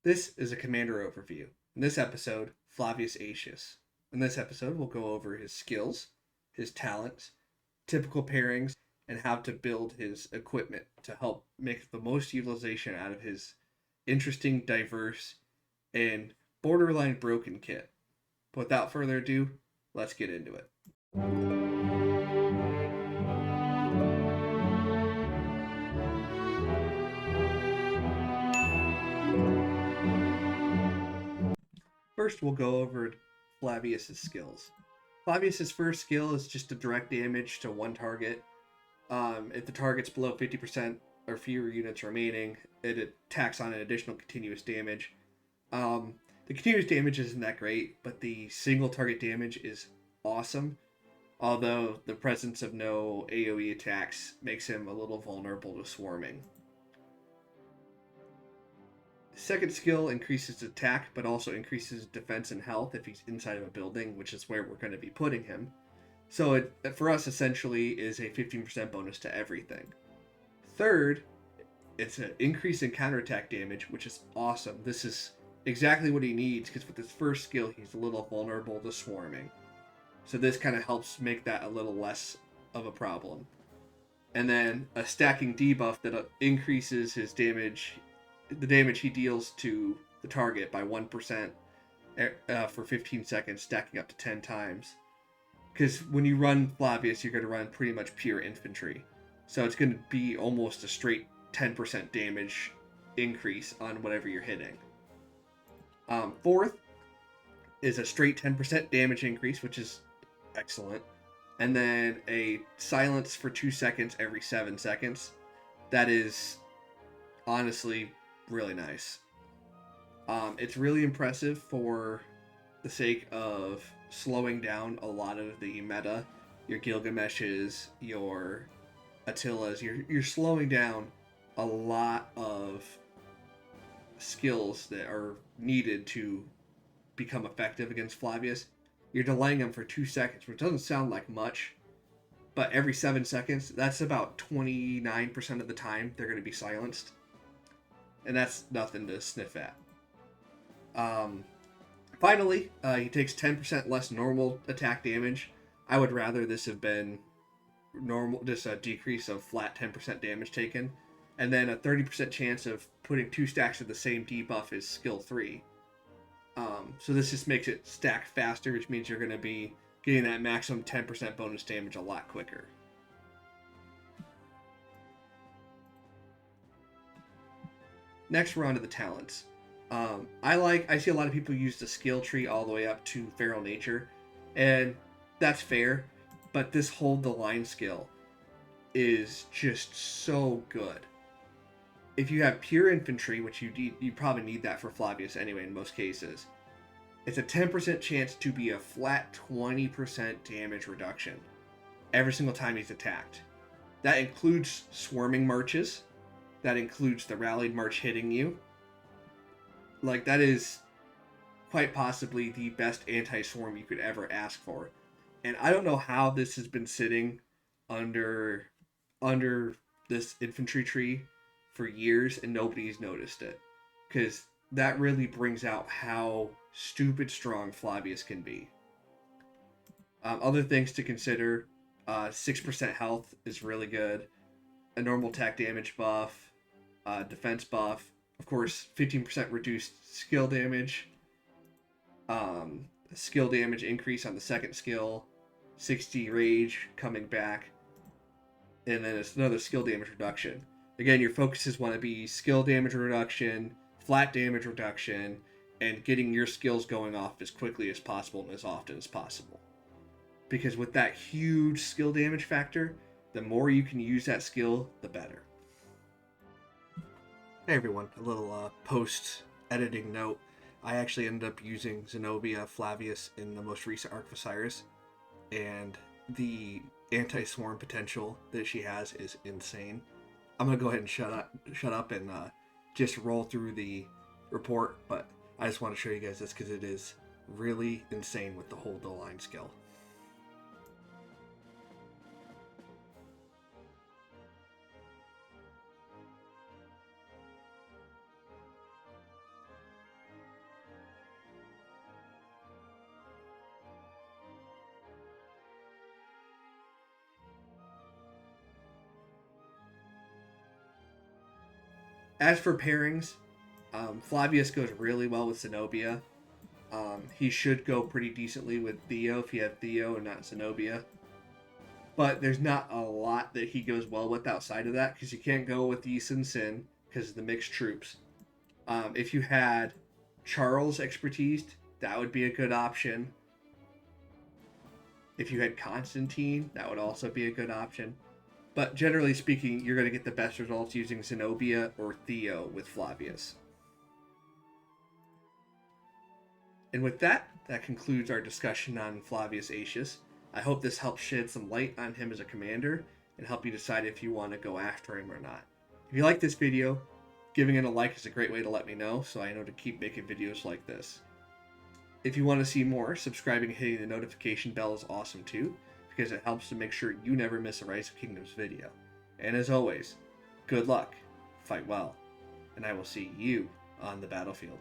This is a commander overview. In this episode, Flavius Aetius. In this episode, we'll go over his skills, his talents, typical pairings, and how to build his equipment to help make the most utilization out of his interesting, diverse, and borderline broken kit. But without further ado, let's get into it. First, we'll go over Flavius's skills. Flavius's first skill is just a direct damage to one target. If the target's below 50% or fewer units remaining, it attacks on an additional continuous damage. The continuous damage isn't that great, but the single target damage is awesome. Although the presence of no AoE attacks makes him a little vulnerable to swarming. Second skill increases attack, but also increases defense and health if he's inside of a building, which is where we're going to be putting him. So it, for us, essentially, is a 15% bonus to everything. Third, it's an increase in counterattack damage, which is awesome. This is exactly what he needs, because with his first skill, he's a little vulnerable to swarming. So this kind of helps make that a little less of a problem. And then a stacking debuff that increases his damage, the damage he deals to the target by 1% for 15 seconds, stacking up to 10 times. Because when you run Flavius, you're going to run pretty much pure infantry. So it's going to be almost a straight 10% damage increase on whatever you're hitting. Fourth is a straight 10% damage increase, which is excellent. And then a silence for 2 seconds every 7 seconds. That is honestly really nice. It's really impressive for the sake of slowing down a lot of the meta. Your Gilgameshes, your Attilas, you're slowing down a lot of skills that are needed to become effective against Flavius. You're delaying them for 2 seconds, which doesn't sound like much, but every 7 seconds, that's about 29% of the time they're going to be silenced. And that's nothing to sniff at. Finally, he takes 10% less normal attack damage. I would rather this have been normal, just a decrease of flat 10% damage taken. And then a 30% chance of putting 2 stacks of the same debuff is skill 3. So this just makes it stack faster, which means you're going to be getting that maximum 10% bonus damage a lot quicker. Next, we're on to the talents. I see a lot of people use the skill tree all the way up to Feral Nature, and that's fair, but this Hold the Line skill is just so good. If you have pure infantry, which you probably need that for Flavius anyway in most cases, it's a 10% chance to be a flat 20% damage reduction every single time he's attacked. That includes swarming marches. That includes the rallied march hitting you. Like, that is quite possibly the best anti-swarm you could ever ask for. And I don't know how this has been sitting under this infantry tree for years and nobody's noticed it. Because that really brings out how stupid strong Flavius can be. Other things to consider, 6% health is really good. A normal attack damage buff, defense buff. Of course, 15% reduced skill damage. Skill damage increase on the second skill. 60 rage coming back. And then it's another skill damage reduction. Again, your focuses want to be skill damage reduction, flat damage reduction, and getting your skills going off as quickly as possible and as often as possible. Because with that huge skill damage factor, the more you can use that skill, the better. Hey everyone, a little post-editing note. I actually ended up using Zenobia Flavius in the most recent Arc of Osiris, and the anti-swarm potential that she has is insane. I'm going to go ahead and shut up and just roll through the report, but I just want to show you guys this because it is really insane with the Hold the Line skill. As for pairings, Flavius goes really well with Zenobia. He should go pretty decently with Theo if you have Theo and not Zenobia. But there's not a lot that he goes well with outside of that, because you can't go with Ys and Sin because of the mixed troops. If you had Charles expertise, that would be a good option. If you had Constantine, that would also be a good option. But generally speaking, you're going to get the best results using Zenobia or Theo with Flavius. And with that, that concludes our discussion on Flavius Aetius. I hope this helps shed some light on him as a commander and help you decide if you want to go after him or not. If you like this video, giving it a like is a great way to let me know, so I know to keep making videos like this. If you want to see more, subscribing and hitting the notification bell is awesome too, because it helps to make sure you never miss a Rise of Kingdoms video. And as always, good luck, fight well, and I will see you on the battlefield.